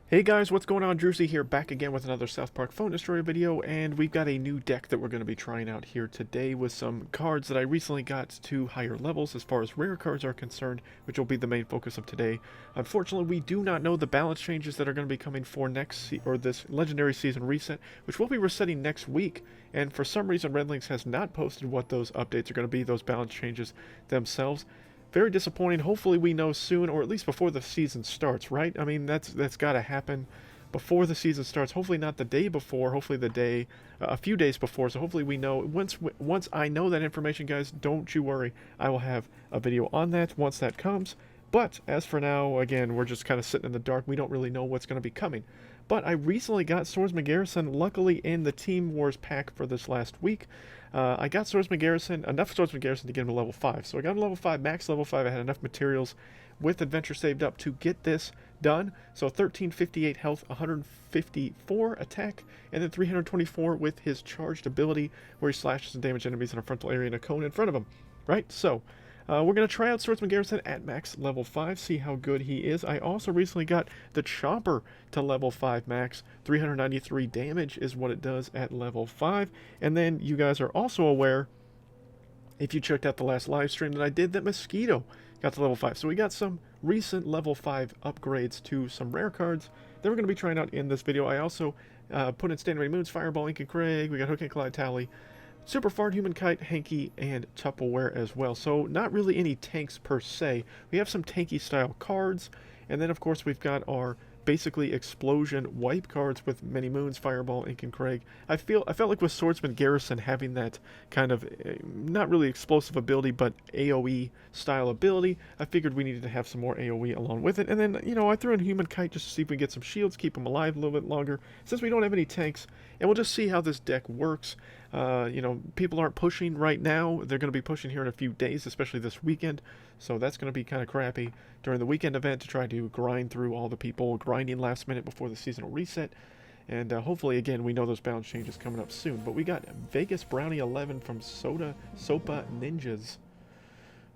Hey guys, what's going on? Druzy here, back again with another South Park Phone Destroyer video, and we've got a new deck that we're going to be trying out here today with some cards that I recently got to higher levels as far as rare cards are concerned, which will be the main focus of today. Unfortunately, we do not know the balance changes that are going to be coming for this Legendary Season reset, which we'll be resetting next week, and for some reason Red Links has not posted what those updates are going to be, those balance changes themselves. Very disappointing. Hopefully we know soon, or at least before the season starts, right? I mean, that's got to happen before the season starts. Hopefully not the day before. Hopefully the day, a few days before. So hopefully we know. Once I know that information, guys, don't you worry. I will have a video on that once that comes. But as for now, again, we're just kind of sitting in the dark. We don't really know what's going to be coming. But I recently got Swordsman Garrison, luckily in the Team Wars pack for this last week. I got Swordsman Garrison, enough Swordsman Garrison to get him to level 5. So I got him level 5, max level 5. I had enough materials with Adventure saved up to get this done. So 1358 health, 154 attack, and then 324 with his charged ability, where he slashes and damages enemies in a frontal area and a cone in front of him. Right? So we're going to try out Swordsman Garrison at max level 5, see how good he is. I also recently got the Chomper to level 5 max. 393 damage is what it does at level 5. And then you guys are also aware, if you checked out the last live stream that I did, that Mosquito got to level 5. So we got some recent level 5 upgrades to some rare cards that we're going to be trying out in this video. I also put in Standing Ready Moons, Fireball, Ink and Craig. We got Hook and Collide Tally, Super Fart, Human Kite, Hanky, and Tupperware as well. So not really any tanks per se. We have some tanky style cards, and then of course we've got our basically explosion wipe cards with Many Moons, Fireball, Ink and Craig. I felt like with Swordsman Garrison having that kind of not really explosive ability but AoE style ability, I figured we needed to have some more AoE along with it. And then, you know, I threw in Human Kite just to see if we can get some shields, keep them alive a little bit longer, since we don't have any tanks, and we'll just see how this deck works. You know, people aren't pushing right now. They're going to be pushing here in a few days, especially this weekend. So that's going to be kind of crappy during the weekend event to try to grind through all the people grinding last minute before the seasonal reset. And hopefully, again, we know those balance changes coming up soon. But we got Vegas Brownie 11 from Sopa Ninjas,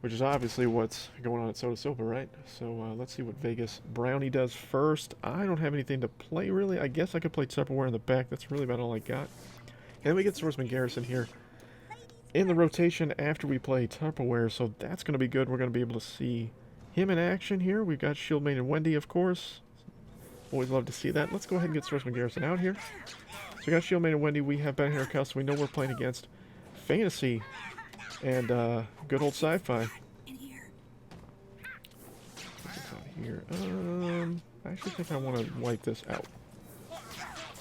which is obviously what's going on at Soda Sopa, right? So let's see what Vegas Brownie does first. I don't have anything to play, really. I guess I could play Tupperware in the back. That's really about all I got. And then we get Swordsman Garrison here in the rotation after we play Tupperware, so that's going to be good. We're going to be able to see him in action here. We've got Shield Maiden Wendy, of course. Always love to see that. Let's go ahead and get Swordsman Garrison out here. So we got Shield Maiden Wendy. We have Ben Haircut, so we know we're playing against Fantasy and good old Sci-Fi. Here. I actually think I want to wipe this out.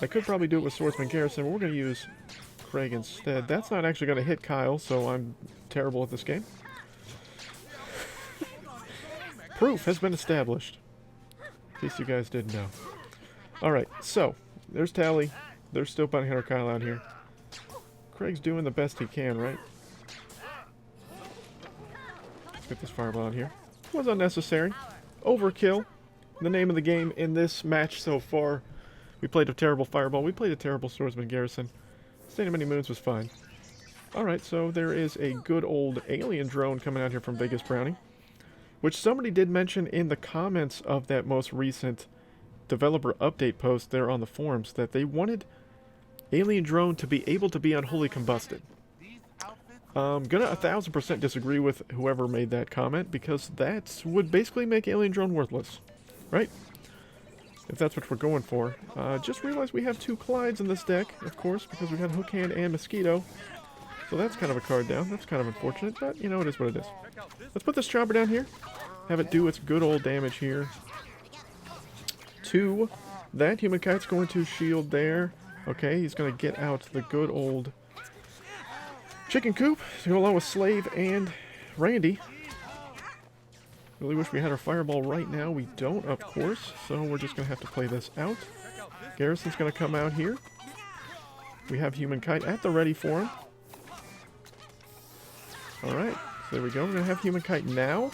I could probably do it with Swordsman Garrison, but we're going to use Craig instead. That's not actually going to hit Kyle, so I'm terrible at this game. Proof has been established, in case you guys didn't know. Alright, so, there's Tally. There's still Bounty Hunter Kyle out here. Craig's doing the best he can, right? Let's get this Fireball out here. Was unnecessary. Overkill. The name of the game in this match so far. We played a terrible Fireball. We played a terrible Swordsman Garrison. Standing Many Moons was fine. Alright, so there is a good old alien drone coming out here from Vegas Brownie, which somebody did mention in the comments of that most recent developer update post there on the forums that they wanted alien drone to be able to be unholy combusted. I'm gonna 1000% disagree with whoever made that comment, because that would basically make alien drone worthless, right? If that's what we're going for. Just realized we have two Collides in this deck, of course, because we got Hook Hand and Mosquito. So that's kind of a card down. That's kind of unfortunate, but you know, it is what it is. Let's put this Chomper down here. Have it do its good old damage here. To that, Human Kite's going to shield there. Okay, he's going to get out the good old Chicken Coop to go along with Slave and Randy. Really wish we had our Fireball right now. We don't, of course, so we're just going to have to play this out. Garrison's going to come out here. We have Human Kite at the ready for him. Alright, so there we go. We're going to have Human Kite now,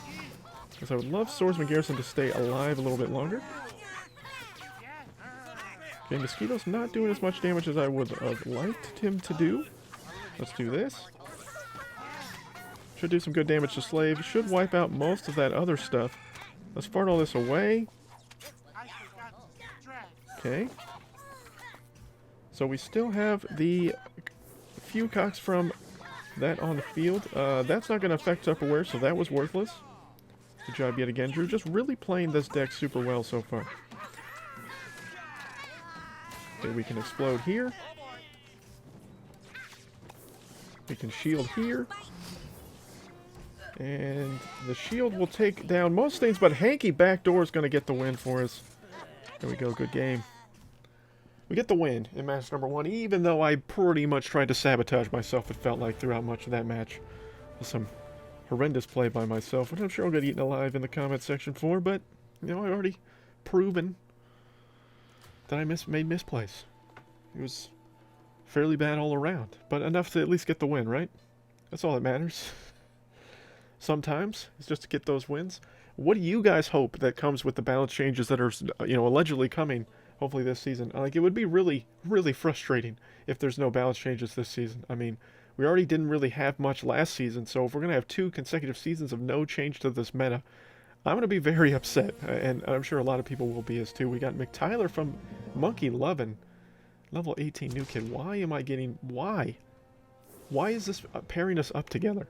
because I would love Swordsman Garrison to stay alive a little bit longer. Okay, Mosquito's not doing as much damage as I would have liked him to do. Let's do this. Should do some good damage to Slave. Should wipe out most of that other stuff. Let's fart all this away. Okay. So we still have the few cocks from that on the field. That's not going to affect Tupperware, so that was worthless. Good job yet again, Drew. Just really playing this deck super well so far. Okay, we can explode here. We can shield here. And the shield will take down most things, but Hanky Backdoor is going to get the win for us. There we go, good game. We get the win in match number 1, even though I pretty much tried to sabotage myself, it felt like, throughout much of that match. With some horrendous play by myself, which I'm sure I'll get eaten alive in the comment section for, but, you know, I've already proven that I made misplays. It was fairly bad all around, but enough to at least get the win, right? That's all that matters. Sometimes, it's just to get those wins. What do you guys hope that comes with the balance changes that are, you know, allegedly coming, hopefully this season? Like, it would be really, really frustrating if there's no balance changes this season. I mean, we already didn't really have much last season, so if we're going to have 2 consecutive seasons of no change to this meta, I'm going to be very upset, and I'm sure a lot of people will be as too. We got McTyler from Monkey Lovin, level 18 new kid. Why am I getting... Why? Why is this pairing us up together?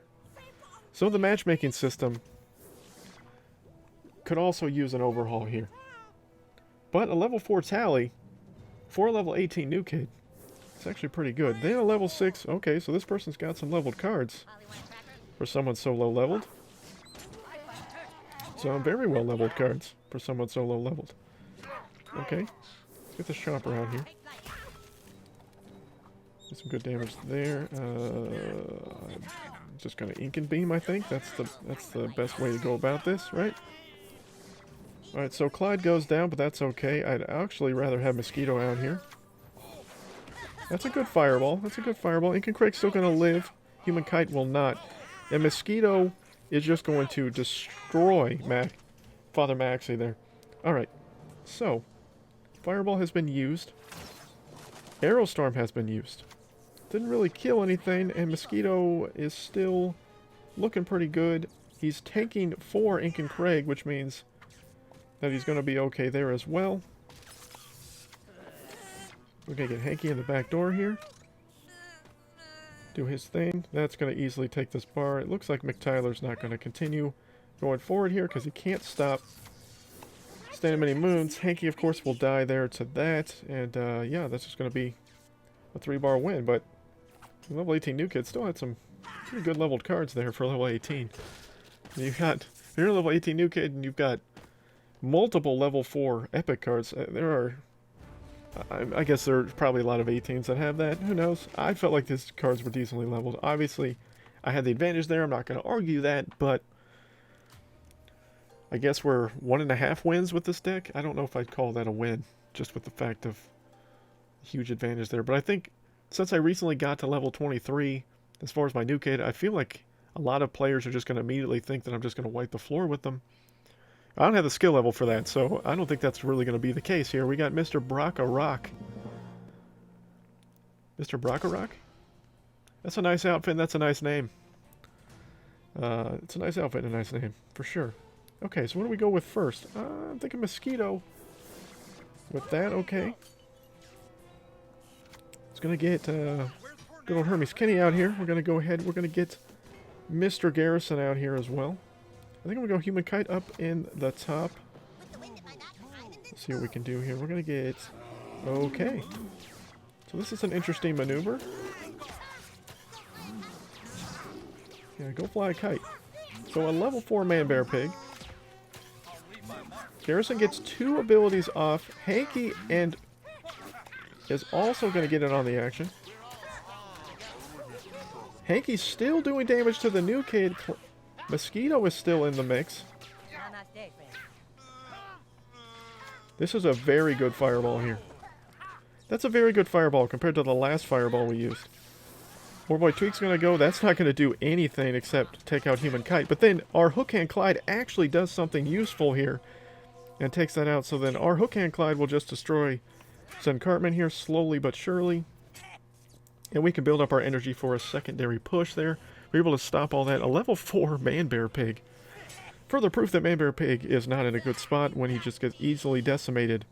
So the matchmaking system could also use an overhaul here. But a level 4 tally for a level 18 new kid, it's actually pretty good. Then a level 6, okay, so this person's got some leveled cards for someone so low leveled. So very well leveled cards for someone so low leveled. Okay, let's get this Chomper out here. Get some good damage there. I'm just gonna ink and beam, I think. That's the best way to go about this, right? Alright, so Clyde goes down, but that's okay. I'd actually rather have Mosquito out here. That's a good fireball. That's a good fireball. Ink and Craig's still gonna live. Human Kite will not. And Mosquito is just going to destroy Father Maxie there. Alright, so Fireball has been used. Aerostorm has been used. Didn't really kill anything, and Mosquito is still looking pretty good. He's taking 4 Ink and Craig, which means that he's going to be okay there as well. We're going to get Hanky in the back door here. Do his thing. That's going to easily take this bar. It looks like McTyler's not going to continue going forward here because he can't stop Stand Many Moons. Hanky, of course, will die there to that. And, yeah, that's just going to be a 3-bar win. But level 18 new kid still had some pretty good leveled cards there for level 18. You've got, if you're a level 18 new kid and you've got multiple level 4 epic cards, there are, I guess there's probably a lot of 18s that have that. Who knows? I felt like these cards were decently leveled. Obviously, I had the advantage there. I'm not going to argue that, but I guess we're 1.5 wins with this deck. I don't know if I'd call that a win, just with the fact of huge advantage there. But I think since I recently got to level 23, as far as my new kid, I feel like a lot of players are just going to immediately think that I'm just going to wipe the floor with them. I don't have the skill level for that, so I don't think that's really going to be the case here. We got Mr. Brocco Rock. Mr. Brocco Rock? That's a nice outfit, and that's a nice name. It's a nice outfit and a nice name, for sure. Okay, so what do we go with first? I'm thinking Mosquito. With that, okay. It's going to get good old Hermes Kenny out here. We're going to go ahead. We're going to get Mr. Garrison out here as well. I think I'm going to go Human Kite up in the top. Let's see what we can do here. We're going to get... Okay. So this is an interesting maneuver. Yeah, go fly a kite. So a level 4 Man-Bear Pig. Garrison gets 2 abilities off. Hanky and is also going to get in on the action. Hanky's still doing damage to the new kid. Mosquito is still in the mix. This is a very good fireball here. That's a very good fireball compared to the last fireball we used. Poor boy Tweak's going to go. That's not going to do anything except take out Human Kite. But then our Hook Hand Clyde actually does something useful here and takes that out. So then our Hook Hand Clyde will just destroy Zen Cartman here slowly but surely. And we can build up our energy for a secondary push there. We're able to stop all that. A level 4 Man-Bear Pig. Further proof that Man-Bear Pig is not in a good spot when he just gets easily decimated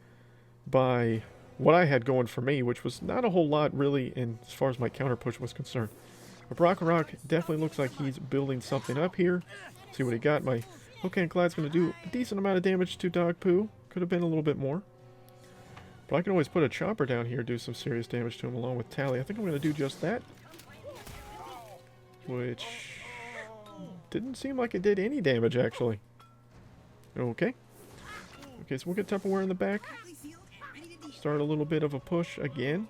by what I had going for me, which was not a whole lot really in as far as my counter push was concerned. But Brocco Rock definitely looks like he's building something up here. See what he got. My Hook Hand Clyde's going to do a decent amount of damage to Dog Poo. Could have been a little bit more. But I can always put a Chomper down here, do some serious damage to him along with Tally. I think I'm going to do just that. Which didn't seem like it did any damage, actually. Okay. Okay, so we'll get Tupperware in the back. Start a little bit of a push again.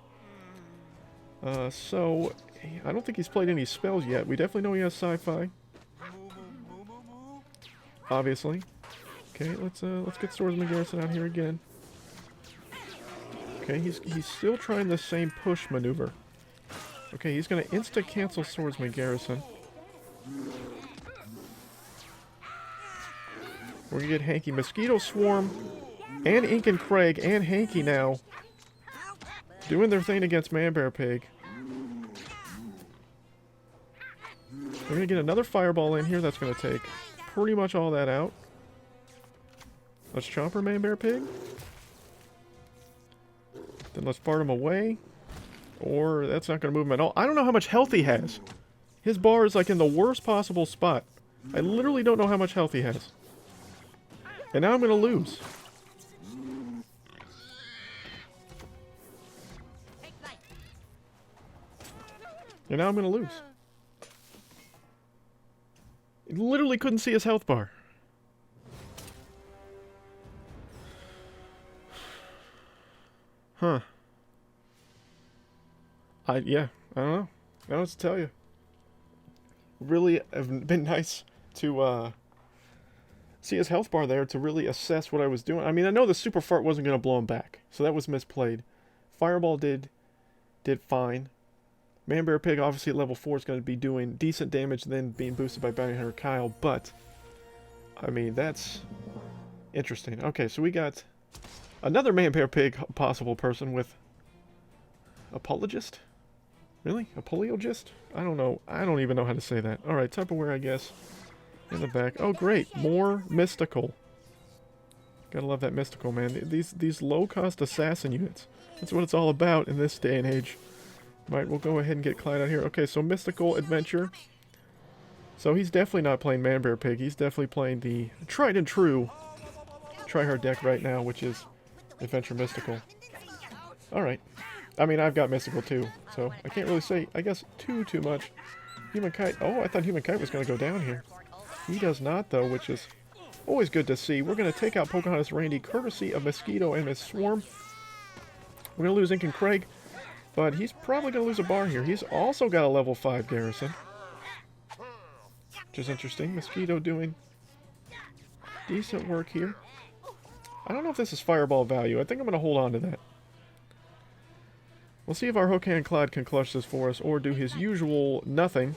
So, I don't think he's played any spells yet. We definitely know he has Sci-Fi. Obviously. Okay, let's get Swordsman Garrison out here again. Okay, he's still trying the same push maneuver. Okay, he's gonna insta-cancel Swordsman Garrison. We're gonna get Hanky. Mosquito Swarm and Ink and Craig and Hanky now doing their thing against Man-Bear Pig. We're gonna get another Fireball in here that's gonna take pretty much all that out. Let's Chomper Man-Bear Pig. Then let's fart him away. Or that's not going to move him at all. I don't know how much health he has. His bar is like in the worst possible spot. I literally don't know how much health he has. And now I'm going to lose. And now I'm going to lose. He literally couldn't see his health bar. Huh. Yeah, I don't know. I don't know what to tell you. Really have been nice to see his health bar there to really assess what I was doing. I mean, I know the super fart wasn't going to blow him back, so that was misplayed. Fireball did fine. Man-Bear Pig, obviously at level 4, is going to be doing decent damage, then being boosted by Bounty Hunter Kyle, but, I mean, that's interesting. Okay, so we got another Man-Bear Pig possible person with Apologist? Really? Apologist? I don't know. I don't even know how to say that. Alright, Tupperware, I guess. In the back. Oh, great. More Mystical. Gotta love that Mystical, man. These low-cost assassin units. That's what it's all about in this day and age. Right, we'll go ahead and get Clyde out here. Okay, so Mystical Adventure. So he's definitely not playing Man-Bear Pig. He's definitely playing the tried and true tryhard deck right now, which is Adventure Mystical. Alright. I mean, I've got Mystical too, so I can't really say, I guess, too much. Human Kite. Oh, I thought Human Kite was going to go down here. He does not, though, which is always good to see. We're going to take out Pocahontas Randy, courtesy of Mosquito and Miss Swarm. We're going to lose Ink and Craig, but he's probably going to lose a bar here. He's also got a level 5 Garrison, which is interesting. Mosquito doing decent work here. I don't know if this is Fireball value. I think I'm going to hold on to that. We'll see if our Hook Hand Clyde can clutch this for us, or do his usual nothing.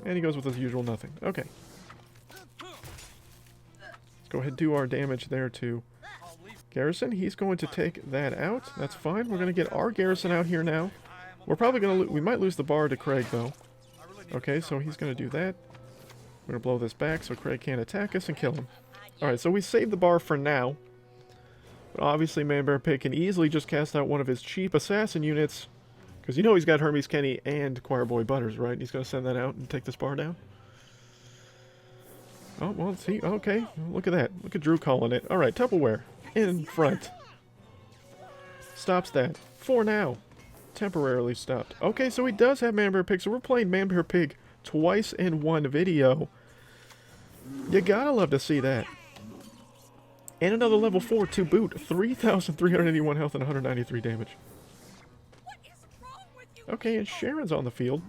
And he goes with his usual nothing. Okay. Let's go ahead and do our damage there to Garrison. He's going to take that out. That's fine. We're going to get our Garrison out here now. We're probably going to we might lose the bar to Craig, though. Okay, so he's going to do that. We're going to blow this back so Craig can't attack us and kill him. Alright, so we saved the bar for now. But obviously, Man-Bear Pig can easily just cast out one of his cheap assassin units. Because you know he's got Hermes Kenny and Choir Boy Butters, right? He's going to send that out and take this bar down. Oh, well, see. Okay, look at that. Look at Drew calling it. Alright, Tupperware. In front. Stops that. For now. Temporarily stopped. Okay, so he does have Man-Bear Pig. So we're playing Man-Bear Pig twice in one video. You gotta love to see that. And another level 4 to boot. 3,381 health and 193 damage. Okay, and Sharon's on the field.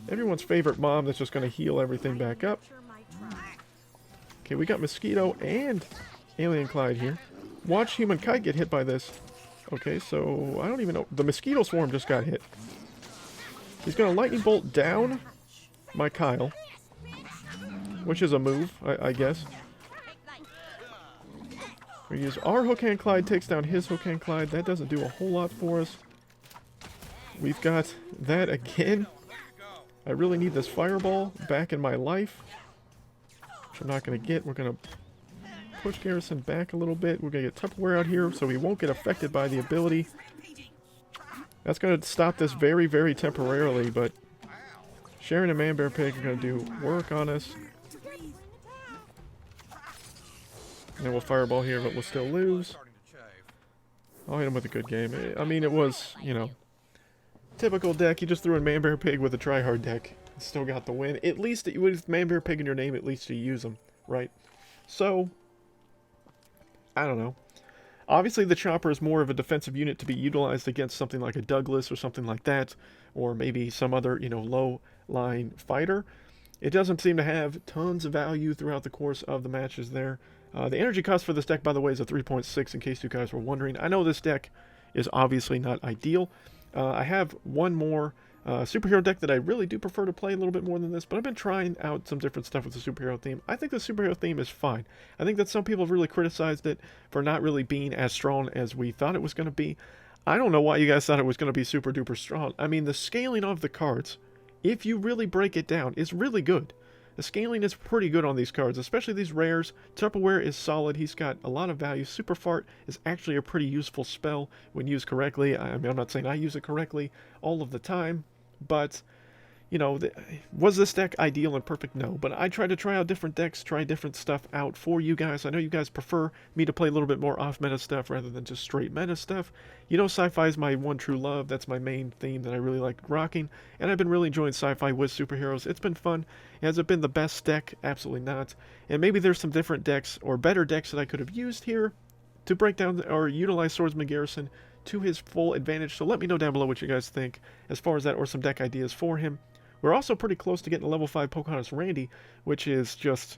Everyone's favorite mom that's just going to heal everything back up. Okay, we got Mosquito and Alien Clyde here. Watch Human Kite get hit by this. Okay, so I don't even know. The Mosquito Swarm just got hit. He's going to Lightning Bolt down my Kyle. Which is a move, I guess. We use our Hook Hand Clyde, takes down his Hook Hand Clyde. That doesn't do a whole lot for us. We've got that again. I really need this Fireball back in my life. Which I'm not going to get. We're going to push Garrison back a little bit. We're going to get Tupperware out here so he won't get affected by the ability. That's going to stop this very, very temporarily, but Sharon and Man Bear Pig are going to do work on us. And then we'll fireball here, but we'll still lose. I'll hit him with a good game. I mean, it was, you know, typical deck. You just threw in Man Bear Pig with a try-hard deck. Still got the win. At least, with Man Bear Pig in your name, at least you use them, right? So, I don't know. Obviously, the Chomper is more of a defensive unit to be utilized against something like a Douglas or something like that, or maybe some other, you know, low-line fighter. It doesn't seem to have tons of value throughout the course of the matches there. The energy cost for this deck, by the way, is a 3.6, in case you guys were wondering. I know this deck is obviously not ideal. I have one more superhero deck that I really do prefer to play a little bit more than this, but I've been trying out some different stuff with the superhero theme. I think the superhero theme is fine. I think that some people have really criticized it for not really being as strong as we thought it was going to be. I don't know why you guys thought it was going to be super duper strong. I mean, the scaling of the cards, if you really break it down, is really good. The scaling is pretty good on these cards, especially these rares. Tupperware is solid. He's got a lot of value. Super Fart is actually a pretty useful spell when used correctly. I mean, I'm not saying I use it correctly all of the time, but, you know, was this deck ideal and perfect? No, but I tried to try out different decks, try different stuff out for you guys. I know you guys prefer me to play a little bit more off-meta stuff rather than just straight meta stuff. You know, sci-fi is my one true love. That's my main theme that I really like rocking, and I've been really enjoying sci-fi with superheroes. It's been fun. Has it been the best deck? Absolutely not. And maybe there's some different decks or better decks that I could have used here to break down or utilize Swordsman Garrison to his full advantage. So let me know down below what you guys think as far as that, or some deck ideas for him. We're also pretty close to getting a level 5 Pocahontas Randy, which is just,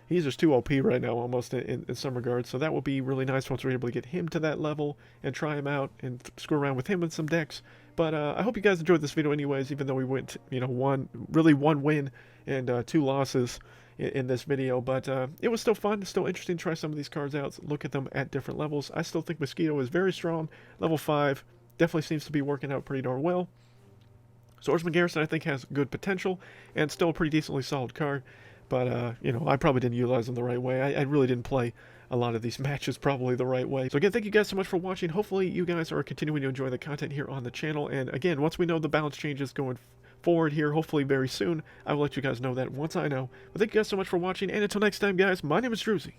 he's just too OP right now almost in some regards. So that will be really nice once we're able to get him to that level and try him out and screw around with him in some decks. But I hope you guys enjoyed this video anyways, even though we went, you know, one win and 2 losses in this video. But it was still fun, still interesting to try some of these cards out, look at them at different levels. I still think Mosquito is very strong. Level 5 definitely seems to be working out pretty darn well. Swordsman Garrison, I think, has good potential and still a pretty decently solid card. But, you know, I probably didn't utilize them the right way. I really didn't play a lot of these matches probably the right way. So again, thank you guys so much for watching. Hopefully you guys are continuing to enjoy the content here on the channel. And again, once we know the balance changes going forward here, hopefully very soon, I will let you guys know that once I know. But thank you guys so much for watching. And until next time, guys, my name is Druzy.